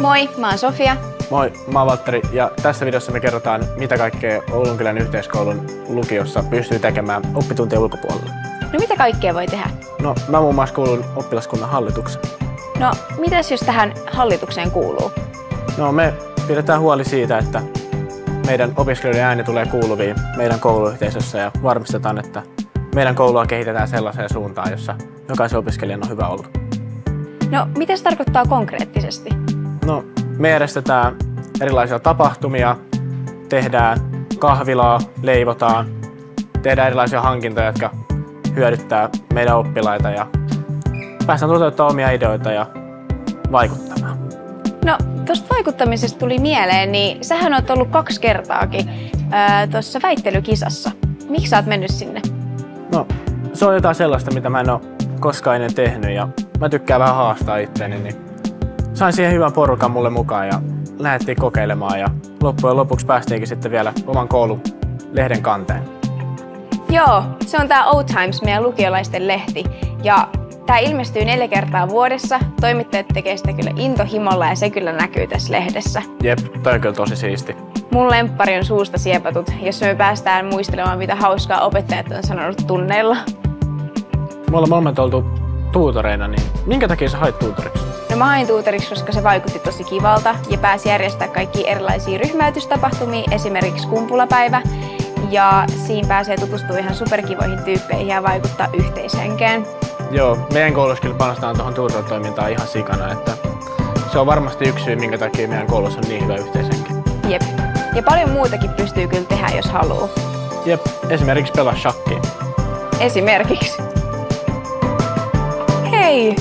Moi, mä oon Sofia. Moi, mä oon Valtteri ja tässä videossa me kerrotaan, mitä kaikkea Oulunkylän yhteiskoulun lukiossa pystyy tekemään oppituntien ulkopuolella. No mitä kaikkea voi tehdä? No, mä muun muassa kuulun oppilaskunnan hallitukseen. No, mitäs jos tähän hallitukseen kuuluu? No, me pidetään huoli siitä, että meidän opiskelijoiden ääni tulee kuuluviin meidän kouluyhteisössä ja varmistetaan, että meidän koulua kehitetään sellaiseen suuntaan, jossa jokaisen opiskelijan on hyvä olla. No, mitä se tarkoittaa konkreettisesti? No, me järjestetään erilaisia tapahtumia, tehdään kahvilaa, leivotaan, tehdään erilaisia hankintoja, jotka hyödyttää meidän oppilaita ja päästään toteuttamaan omia ideoita ja vaikuttamaan. No, tuosta vaikuttamisesta tuli mieleen, niin sähän oot ollut 2 kertaakin tuossa väittelykisassa. Miksi sä oot mennyt sinne? No, se on jotain sellaista, mitä mä en ole koskaan ennen tehnyt ja mä tykkään vähän haastaa itteeni, niin sain siihen hyvän porukan mulle mukaan ja lähdettiin kokeilemaan ja loppujen lopuksi päästiinkin sitten vielä oman koulun lehden kanteen. Joo, se on tää Old Times, meidän lukiolaisten lehti. Ja tää ilmestyy 4 kertaa vuodessa. Toimittajat tekee sitä kyllä intohimolla ja se kyllä näkyy tässä lehdessä. Jep, toi on kyllä tosi siisti. Mun lemppari on Suusta siepatut, jossa me päästään muistelemaan, mitä hauskaa opettajat on sanonut tunneilla. Me ollaan molemmat oltu tuutoreina, niin minkä takia sä hait tuutoriksi? No mä hain tuutoriksi, koska se vaikutti tosi kivalta ja pääsi järjestämään kaikkia erilaisia ryhmäytystapahtumia, esimerkiksi kumpulapäivä. Ja siinä pääsee tutustumaan ihan superkivoihin tyyppeihin ja vaikuttaa yhteishenkeen. Joo, meidän koulussa kyllä panostetaan tuohon tuutor-toimintaan ihan sikana, että se on varmasti yksi syy, minkä takia meidän koulussa on niin hyvä yhteishenki. Jep. Ja paljon muutakin pystyy kyllä tehdä, jos haluaa. Jep, esimerkiksi pelaa shakkia. Esimerkiksi. Hei!